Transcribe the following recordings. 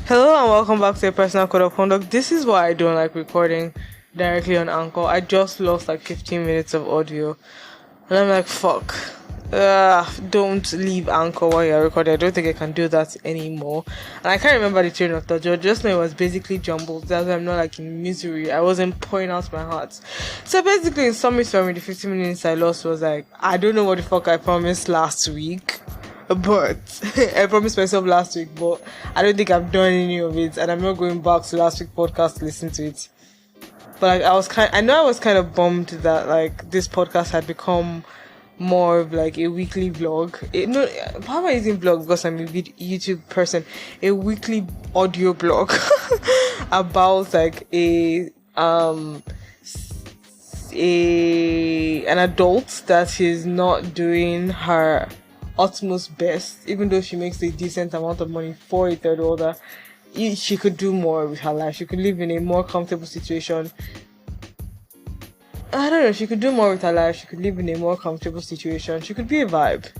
Hello and welcome back to a personal code of conduct. This is why I don't like recording directly on Anchor. I just lost like 15 minutes of audio, and I'm like, fuck. Don't leave Anchor while you're recording. I don't think I can do that anymore. And I can't remember the train of thought. Just know it was basically jumbled. That's why I'm not like in misery. I wasn't pouring out my heart. So basically, in summary, the 15 minutes I lost was like, I don't know what the fuck I promised last week. But I promised myself last week, but I don't think I've done any of it, and I'm not going back to last week's podcast to listen to it. But like, I was kind of bummed that like this podcast had become more of like a weekly vlog. How am I using vlog because I'm a YouTube person? A weekly audio blog about like an adult that is not doing her utmost best, even though she makes a decent amount of money for a third worlder. She could do more with her life. She could live in a more comfortable situation. I don't know, she could do more with her life. She could live in a more comfortable situation. She could be a vibe.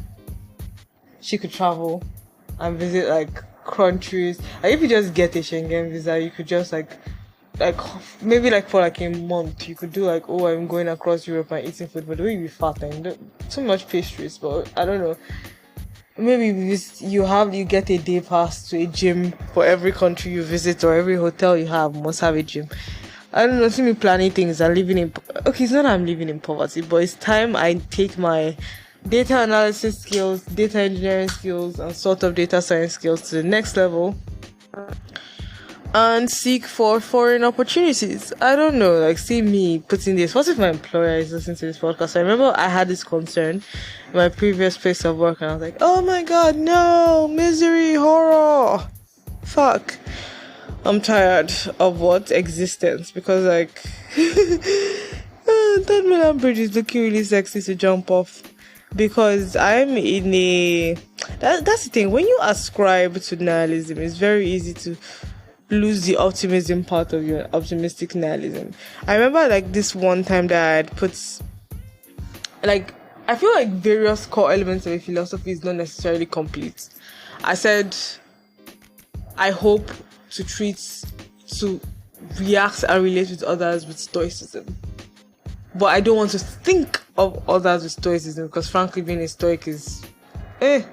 She could travel and visit like countries. Like if you just get a Schengen visa, you could just like maybe like for like a month you could do like, oh, I'm going across Europe and eating food, but the way you be fat and too much pastries. But I don't know, maybe you get a day pass to a gym for every country you visit, or every hotel you have must have a gym. I don't know, see me planning things and living in it's not that I'm living in poverty, but it's time I take my data analysis skills, data engineering skills, and sort of data science skills to the next level and seek for foreign opportunities. I don't know, like, see me putting this. What if my employer is listening to this podcast? I remember I had this concern in my previous place of work, and I was like, oh my god, no, misery, horror, fuck. I'm tired of what existence, because like that Milan Bridge is looking really sexy to jump off, because I'm in a that's the thing, when you ascribe to nihilism, it's very easy to lose the optimism part of your optimistic nihilism. I remember like this one time that I had put like, I feel like various core elements of a philosophy is not necessarily complete. I said I hope to react and relate with others with stoicism, but I don't want to think of others with stoicism, because frankly being a stoic is they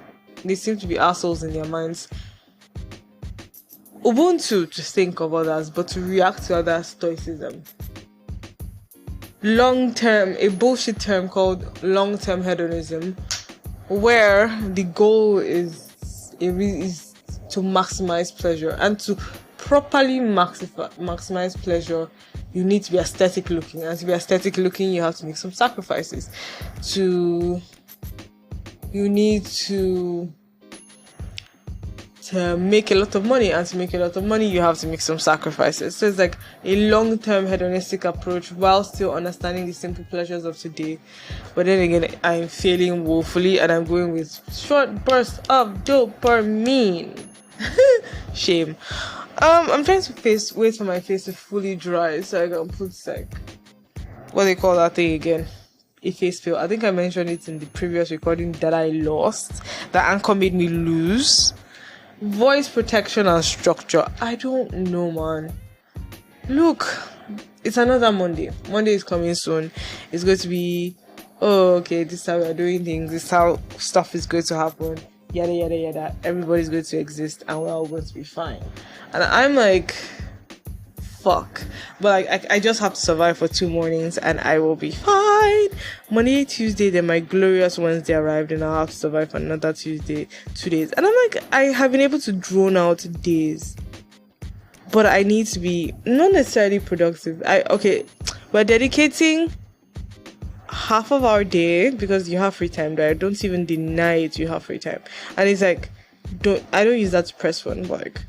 seem to be assholes in their minds. Ubuntu to think of others, but to react to others, stoicism. Long-term, a bullshit term called long-term hedonism, where the goal is to maximize pleasure, and to properly maximize pleasure, you need to be aesthetic looking, and to be aesthetic looking, you have to make some sacrifices. You need to make a lot of money, and to make a lot of money you have to make some sacrifices. So it's like a long-term hedonistic approach while still understanding the simple pleasures of today. But then again, I'm failing woefully, and I'm going with short bursts of dopamine. Shame. I'm trying to wait for my face to fully dry so I can put like, what they call that thing again, a face fill. I think I mentioned it in the previous recording that I lost, that Anchor made me lose. Voice protection and structure. I don't know, man. Look, it's another Monday. Monday is coming soon. It's going to be, oh, okay, this is how we're doing things. This is how stuff is going to happen. Yada, yada, yada. Everybody's going to exist, and we're all going to be fine. And I'm like, fuck. But like, I just have to survive for 2 mornings, and I will be fine. Monday, Tuesday, then my glorious Wednesday arrived, and I'll have to survive for another Tuesday, 2 days. And I'm like, I have been able to drone out days, but I need to be not necessarily productive. We're dedicating half of our day, because you have free time, right? Don't even deny it, you have free time. And it's like, I don't use that to press one, but like,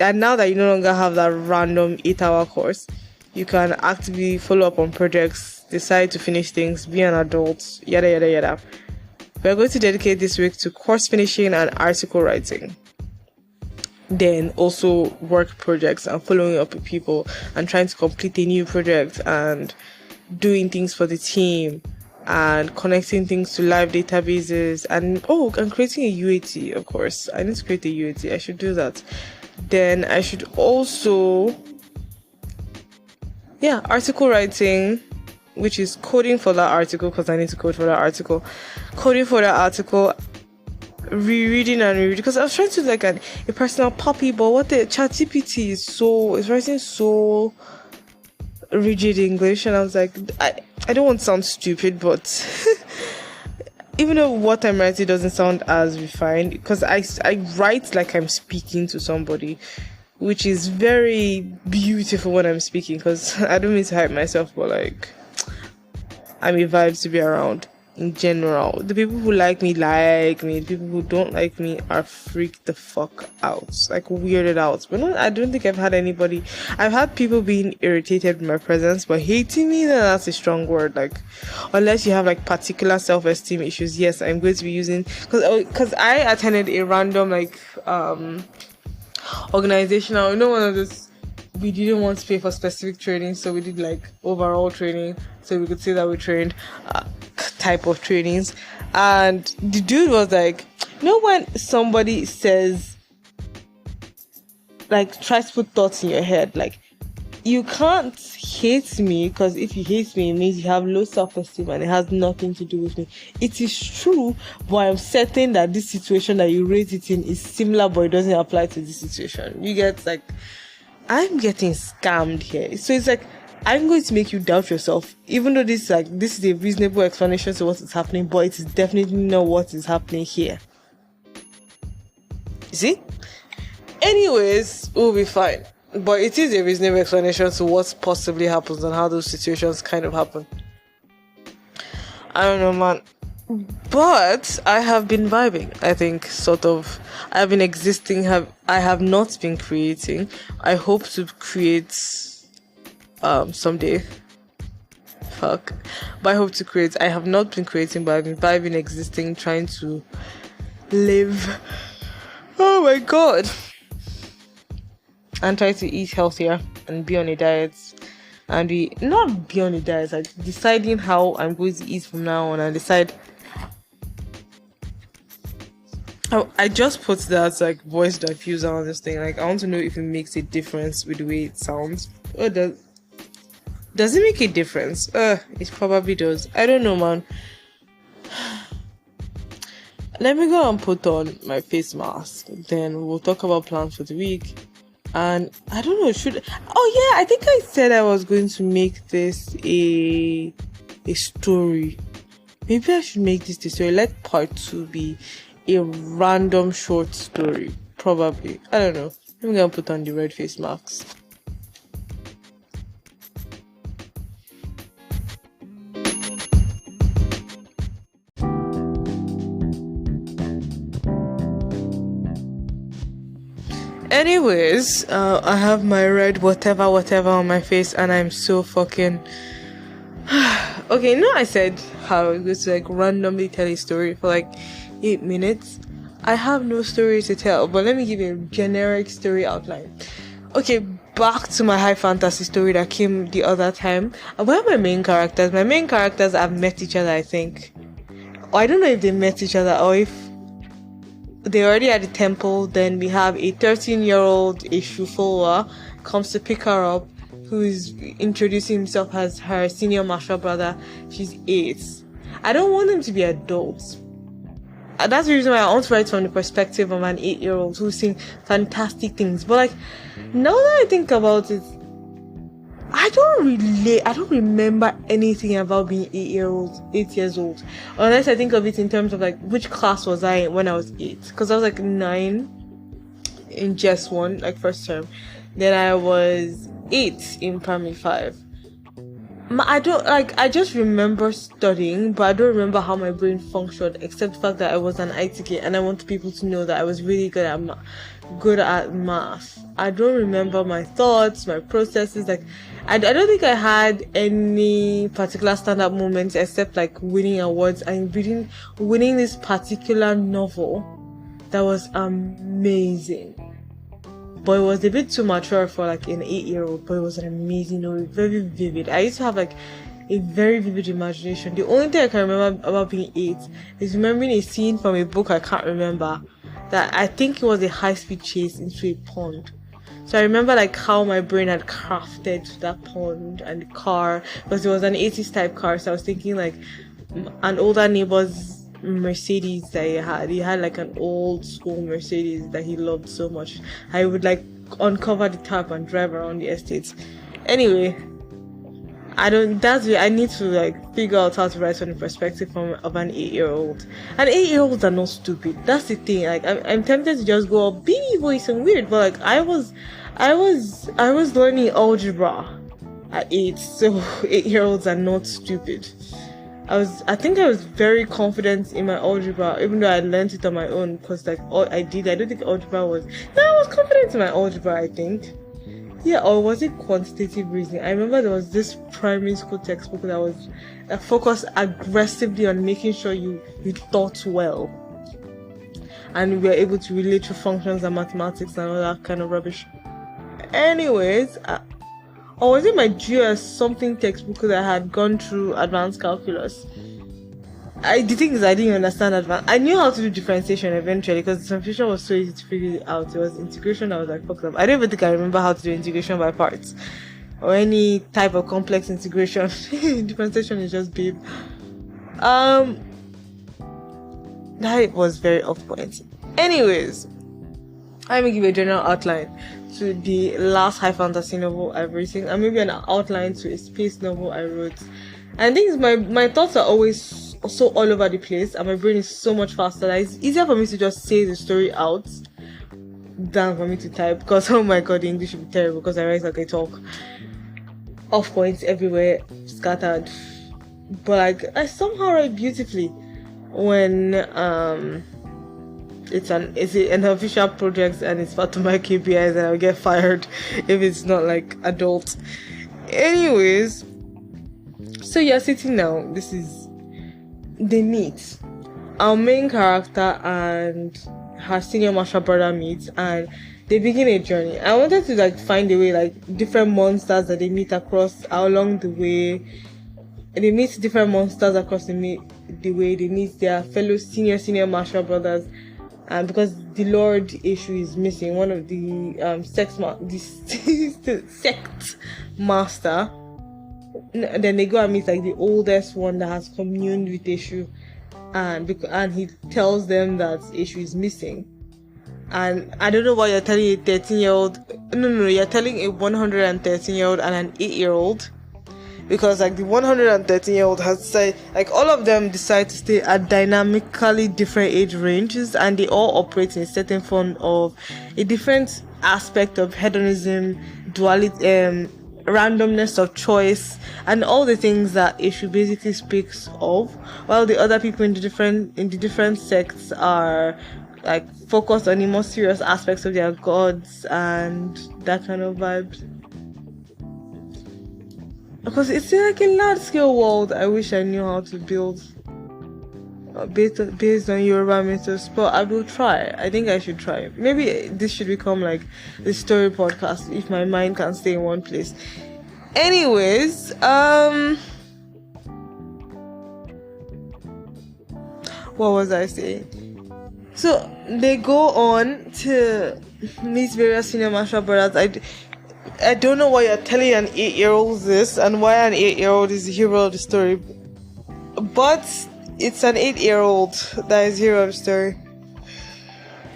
and now that you no longer have that random 8-hour course, you can actively follow up on projects, decide to finish things, be an adult, yada yada yada. We're going to dedicate this week to course finishing and article writing. Then also work projects and following up with people and trying to complete a new project and doing things for the team and connecting things to live databases and creating a UAT. Of course, I need to create a UAT. I should do that. Then I should also, article writing, which is coding for that article, because I need to code for that article. Coding for that article, rereading and rereading, because I was trying to do like a personal puppy, but what the ChatGPT is writing so rigid English, and I was like, I don't want to sound stupid, but even though what I'm writing doesn't sound as refined, because I write like I'm speaking to somebody, which is very beautiful when I'm speaking, because I don't mean to hype myself, but like, I'm a vibe to be around in general. The people who like me. The people who don't like me are freaked the fuck out, like weirded out. But no, I don't think I've had anybody. I've had people being irritated with my presence, but hating me, then that's a strong word. Like, unless you have like particular self-esteem issues, yes, I'm going to be using, because I attended a random like organizational, one of those, we didn't want to pay for specific training, so we did like overall training, so we could say that we trained type of trainings. And the dude was like, when somebody says, like, tries to put thoughts in your head, like, you can't hate me, because if you hate me, it means you have low self-esteem and it has nothing to do with me. It is true, but I'm certain that this situation that you raise it in is similar, but it doesn't apply to this situation. You get, like, I'm getting scammed here. So it's like, I'm going to make you doubt yourself, even though this is a reasonable explanation to what is happening, but it is definitely not what is happening here. You see? Anyways, we'll be fine. But it is a reasonable explanation to what possibly happens and how those situations kind of happen. I don't know, man. But I have been vibing, I think, sort of. I've been existing, I have not been creating. I hope to create someday. But I hope to create. I have not been creating, but I've been vibing, existing, trying to live. Oh my god. And try to eat healthier and be on a diet. And not be on a diet, like deciding how I'm going to eat from now on, and decide. I just put that like voice diffuser on this thing. Like, I want to know if it makes a difference with the way it sounds. Does it make a difference? It probably does. I don't know, man. Let me go and put on my face mask. Then we'll talk about plans for the week. And I don't know, I think I said I was going to make this a story. Maybe I should make this the story. Let part 2 be a random short story. Probably. I don't know. I'm gonna put on the red face mask. Anyways, I have my red whatever on my face, and I'm so fucking okay. I said how I was going to like randomly tell a story for like 8 minutes. I have no story to tell, but let me give you a generic story outline. Okay, back to my high fantasy story that came the other time. Where are my main characters? My main characters have met each other, I think. Or I don't know if they met each other or if they're already at the temple. Then we have a 13-year-old Eshufola comes to pick her up, who is introducing himself as her senior martial brother. She's 8. I don't want them to be adults. That's the reason why I want to write from the perspective of an 8-year-old who's seen fantastic things. But like, now that I think about it, I don't remember anything about being 8 years old. Unless I think of it in terms of like, which class was I in when I was 8? Because I was like 9 in just 1, like first term. Then I was 8 in primary 5. I just remember studying, but I don't remember how my brain functioned, except the fact that I was an IT kid, and I want people to know that I was really good at math. I don't remember my thoughts, my processes. Like, I don't think I had any particular stand-up moments except like winning awards and winning this particular novel that was amazing. But it was a bit too mature for like an 8-year-old, but it was an amazing novel, very vivid. I used to have like a very vivid imagination. The only thing I can remember about being 8 is remembering a scene from a book I can't remember that I think it was a high-speed chase into a pond. So I remember like how my brain had crafted that pond and the car, because it was an 80s type car. So I was thinking like an older neighbor's Mercedes that he had. He had like an old school Mercedes that he loved so much. I would like uncover the top and drive around the estates. Anyway, I need to like figure out how to write from the perspective of an 8-year-old. And 8-year-olds are not stupid. That's the thing. Like I'm tempted to just go baby voice and weird, but like I was learning algebra at 8, so 8-year-olds are not stupid. I think I was very confident in my algebra, even though I learned it on my own, because like all I don't think algebra was. No, I was confident in my algebra, I think. Yeah, or was it quantitative reasoning? I remember there was this primary school textbook that focused aggressively on making sure you thought well, and we were able to relate to functions and mathematics and all that kind of rubbish. Anyways, or was it my GS something textbook that I had gone through advanced calculus? The thing is, I didn't understand advanced. I knew how to do differentiation eventually because the differentiation was so easy to figure it out. It was integration that was like fucked up. I don't even think I remember how to do integration by parts or any type of complex integration. Differentiation is just babe. That was very off point. Anyways, I'm gonna give a general outline to the last high fantasy novel I've written, and maybe an outline to a space novel I wrote. And things my thoughts are always so all over the place, and my brain is so much faster that it's easier for me to just say the story out than for me to type, because oh my god, the English would be terrible because I write like I talk. Off points everywhere, scattered. But like I somehow write beautifully when it's an official project and it's part of my KPIs, and I'll get fired if it's not like adult. Anyways, so you're sitting now. This is they meet. Our main character and her senior martial brother meet, and they begin a journey. I wanted to like find a way, like different monsters that they meet across along the way. They meet different monsters across the way. They meet their fellow senior martial brothers. And because the Lord issue is missing, one of the sect master, then they go and meet like the oldest one that has communed with issue, and he tells them that issue is missing. And I don't know why you're telling a 13-year-old. No, you're telling a 113-year-old and an 8-year-old. Because like the 113-year-old has said, like all of them decide to stay at dynamically different age ranges, and they all operate in a certain form of a different aspect of hedonism, duality, randomness of choice, and all the things that issue basically speaks of. While the other people in the different sects are like focused on the more serious aspects of their gods and that kind of vibes. Because it's like a large-scale world I wish I knew how to build based on Yoruba mythos, but I will try. I think I should try. Maybe this should become like the story podcast if my mind can stay in one place. Anyways, what was I saying? So they go on to meet various senior martial brothers. I don't know why you're telling an 8-year-old this and why an 8-year-old is the hero of the story, but it's an 8-year-old that is the hero of the story.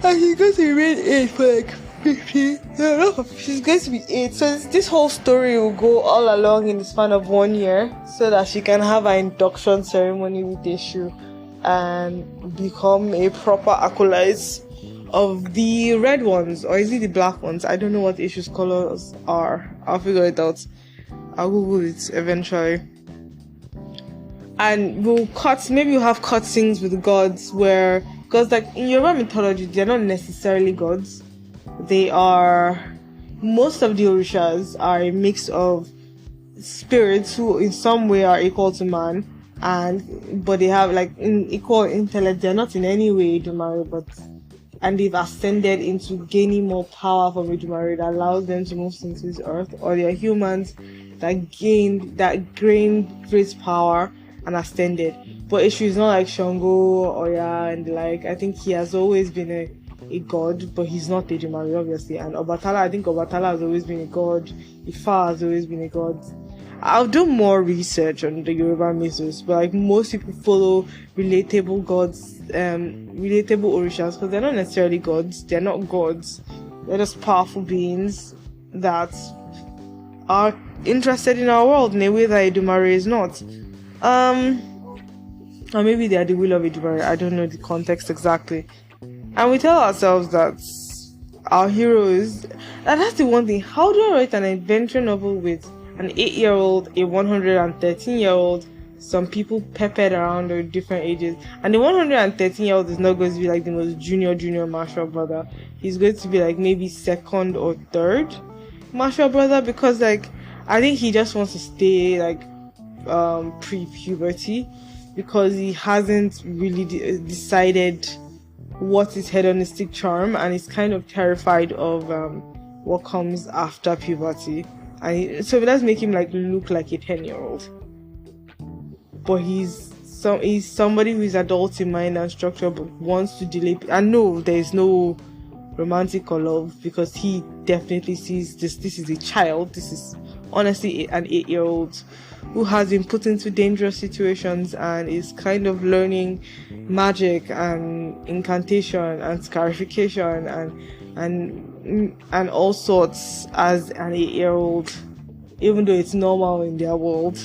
And she's going to remain 8 for like 50. No, she's going to be 8. So this whole story will go all along in the span of 1 year, so that she can have an induction ceremony with Issue and become a proper acolyte of the red ones, or is it the black ones? I don't know what Issue's colors are. I'll figure it out. I'll Google it eventually. And we'll have cutscenes with gods where, because like in Yoruba mythology, they're not necessarily gods. They are, most of the Orishas are a mix of spirits who in some way are equal to man, but they have like equal intellect. They're not in any way Idumare, and they've ascended into gaining more power from Idumare that allows them to move into this earth. Or they're humans that gained great power and ascended. But Issue is not like Shango or Oya and like. I think he has always been a god, but he's not Ejimare, obviously. And Obatala, I think Obatala has always been a god. Ifa has always been a god. I'll do more research on the Yoruba mythos, but like most people follow relatable gods, relatable orishas, because they're not necessarily gods. They're not gods. They're just powerful beings that are interested in our world in a way that Edumare is not. Or maybe they are the will of Edumare. I don't know the context exactly. And we tell ourselves that our heroes, and that's the one thing. How do I write an adventure novel with an 8-year-old, a 113-year-old, some people peppered around at different ages? And the 113-year-old is not going to be like the most junior Marshall brother. He's going to be like maybe second or third Marshall brother, because like I think he just wants to stay like pre-puberty, because he hasn't really decided what is hedonistic charm, and he's kind of terrified of what comes after puberty. And so let's make him like look like a 10-year-old, but he's somebody who is adult in mind and structure, but wants to delay. And no, there is no romantic or love, because he definitely sees this is a child. This is honestly an 8-year-old who has been put into dangerous situations and is kind of learning magic and incantation and scarification and all sorts as an 8-year-old, even though it's normal in their world.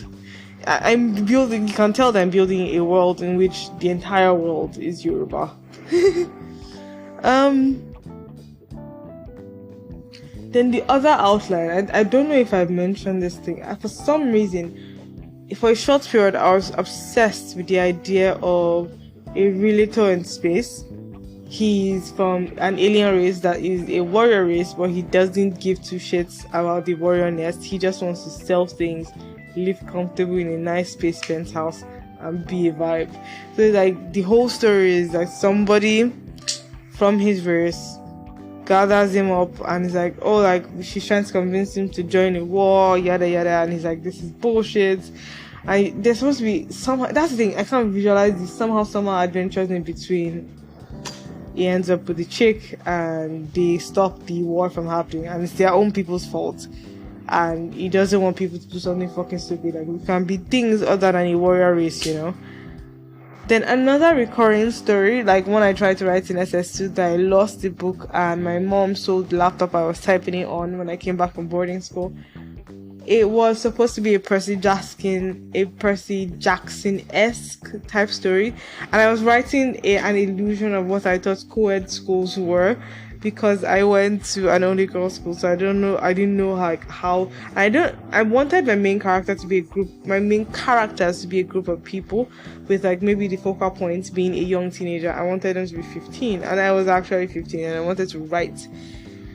I'm building, you can tell that I'm building a world in which the entire world is Yoruba. Then the other outline, I don't know if I've mentioned this thing. For some reason, for a short period, I was obsessed with the idea of a relator in space. He's from an alien race that is a warrior race, but he doesn't give two shits about the warriorness. He just wants to sell things, live comfortable in a nice space penthouse, and be a vibe. So like the whole story is like somebody from his race gathers him up and he's like, oh, like she's trying to convince him to join a war, yada yada, and he's like, this is bullshit. And there's supposed to be somehow, that's the thing, I can't visualize this, somehow adventures in between. He ends up with the chick and they stop the war from happening, and it's their own people's fault, and he doesn't want people to do something fucking stupid. Like, we can be things other than a warrior race, you know. Then another recurring story, like when I tried to write in SS2, that I lost the book and my mom sold the laptop I was typing it on when I came back from boarding school. It was supposed to be a Percy Jackson-esque type story, and I was writing an illusion of what I thought co-ed schools were, because I went to an only girls school, so I didn't know how. I wanted my main characters to be a group of people, with like maybe the focal points being a young teenager. I wanted them to be 15, and I was actually 15, and I wanted to write.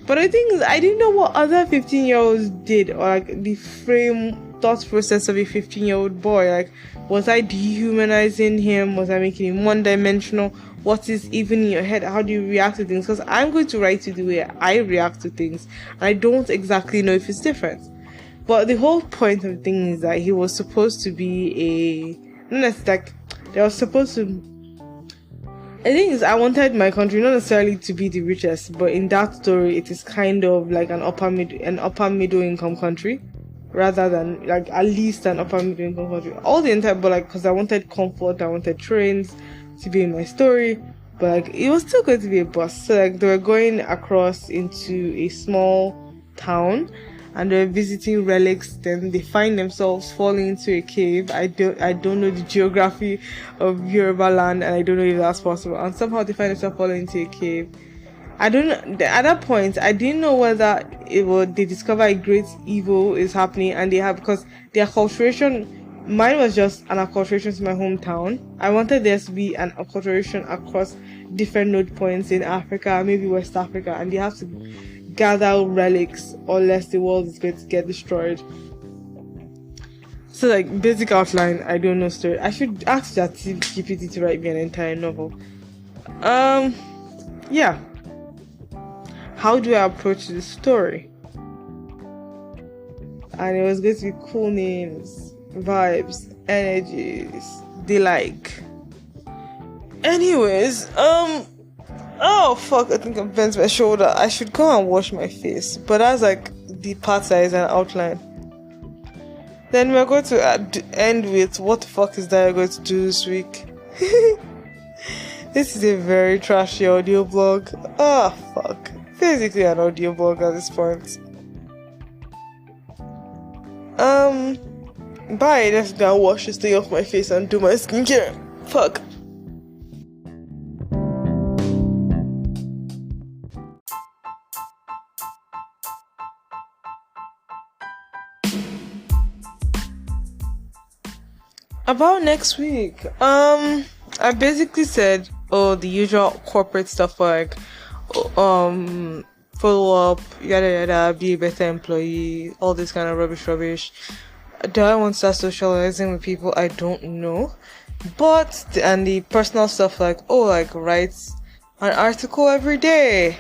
But I think I didn't know what other 15-year-olds did, or like the thought process of a 15-year-old boy. Like, was I dehumanizing him? Was I making him one-dimensional? What is even in your head? How do you react to things? Because I'm going to write you the way I react to things, and I don't exactly know if it's different. But the whole point of the thing is that he was supposed to be I think I wanted my country not necessarily to be the richest, but in that story, it is kind of like an upper middle income country, rather than like at least an upper middle income country. All the entire, but like, because I wanted comfort, I wanted trains to be in my story, but like it was still going to be a bus. So like they were going across into a small town, and they're visiting relics. Then they find themselves falling into a cave. I don't know the geography of Yoruba land, and I don't know if that's possible. And somehow they find themselves falling into a cave. I don't know. At that point, I didn't know whether they discover a great evil is happening, and because their acculturation. Mine was just an acculturation to my hometown. I wanted there to be an acculturation across different node points in Africa, maybe West Africa, and they have to gather relics, or less the world is going to get destroyed. So like, basic outline, I don't know story. I should ask ChatGPT to write me an entire novel. Yeah. How do I approach the story? And it was going to be cool names, vibes, energies, the like. Anyways, Oh fuck, I think I bent my shoulder. I should go and wash my face. But that's like the part size and outline. Then we're going to end with what the fuck is that you're going to do this week? This is a very trashy audio blog. Ah, fuck. Basically an audio blog at this point. Bye. Let's go and wash this thing off my face and do my skincare. Fuck. About next week, I basically said, the usual corporate stuff like, follow up, yada yada, be a better employee, all this kind of rubbish. Do I want to start socializing with people? I don't know. But, and the personal stuff like, write an article every day.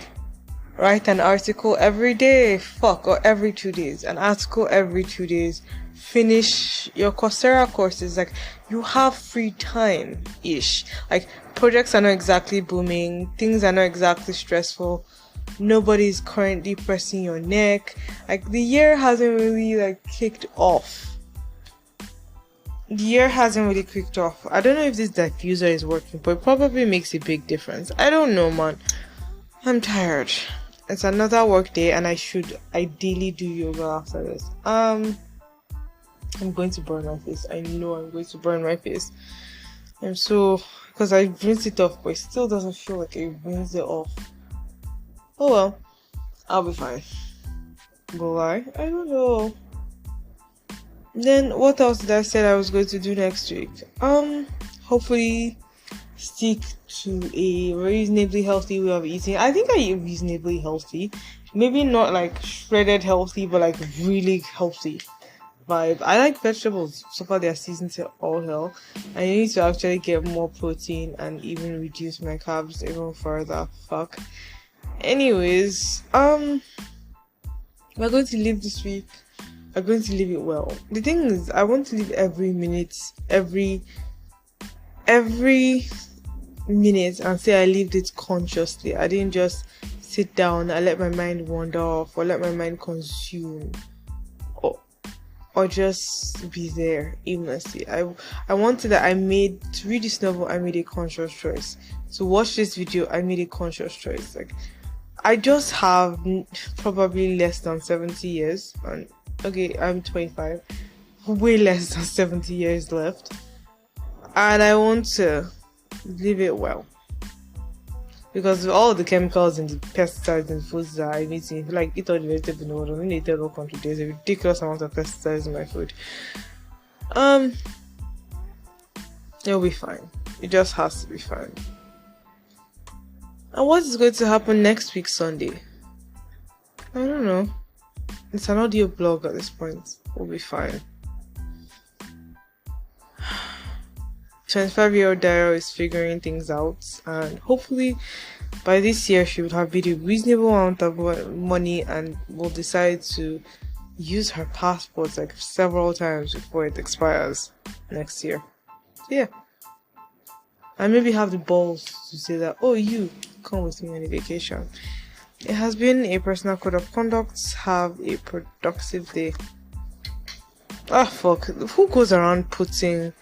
Write an article every day. Or every 2 days. An article every 2 days. Finish your Coursera courses. Like, you have free time-ish. Like, projects are not exactly booming. Things are not exactly stressful. Nobody's currently pressing your neck. Like, the year hasn't really, kicked off. I don't know if this diffuser is working, but it probably makes a big difference. I don't know, man. I'm tired. It's another work day, and I should ideally do yoga after this. I'm going to burn my face. I know I'm going to burn my face. Because I rinsed it off, but it still doesn't feel like I rinsed it off. Oh well, I'll be fine. But why? I don't know. Then what else did I say I was going to do next week? Hopefully stick to a reasonably healthy way of eating. I think I eat reasonably healthy. Maybe not shredded healthy, but really healthy vibe. I like vegetables. So far they are seasoned to all hell. I need to actually get more protein and even reduce my carbs even further. Fuck. Anyways, we're going to live this week. I'm going to live it well. The thing is, I want to live every minute and say I lived it consciously. I didn't just sit down and let my mind wander off or let my mind consume or just be there aimlessly. I wanted that to read this novel, I made a conscious choice. To watch this video, I made a conscious choice. I just have probably less than 70 years. And okay, I'm 25. Way less than 70 years left. And I want to live it well. Because of all the chemicals and the pesticides and foods that I'm eating, eat all the vegetables in the world. I'm in a third world country. There's a ridiculous amount of pesticides in my food. It'll be fine. It just has to be fine. And what is going to happen next week, Sunday? I don't know. It's an audio blog at this point. We'll be fine. 25-year-old Daryl is figuring things out, and hopefully by this year she would have made a reasonable amount of money and will decide to use her passport several times before it expires next year. Yeah. And maybe have the balls to say that, you come with me on a vacation. It has been a personal code of conduct. Have a productive day. Fuck. Who goes around putting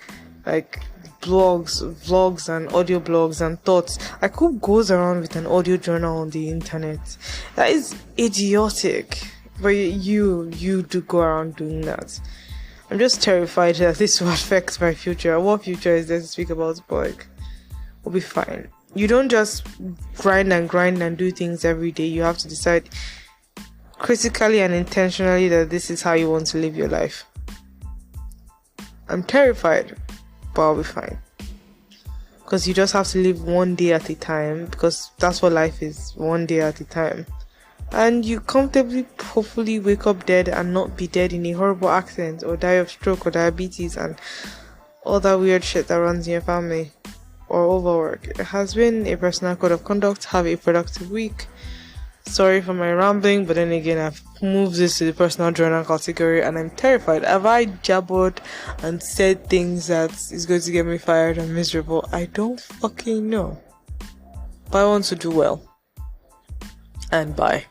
blogs, vlogs and audio blogs and thoughts? Who goes around with an audio journal on the internet? That is idiotic. But you do go around doing that. I'm just terrified that this will affect my future. What future is there to speak about? But we'll be fine. You don't just grind and do things every day. You have to decide critically and intentionally that this is how you want to live your life. I'm terrified, but I'll be fine. Because you just have to live one day at a time, because that's what life is, one day at a time. And you comfortably, hopefully, wake up dead and not be dead in a horrible accident or die of stroke or diabetes and all that weird shit that runs in your family. Or overwork. It has been a personal code of conduct. Have a productive week. Sorry for my rambling, but then again, I've moved this to the personal journal category and I'm terrified. Have I jabbered and said things that is going to get me fired and miserable? I don't fucking know. but I want to do well. And bye.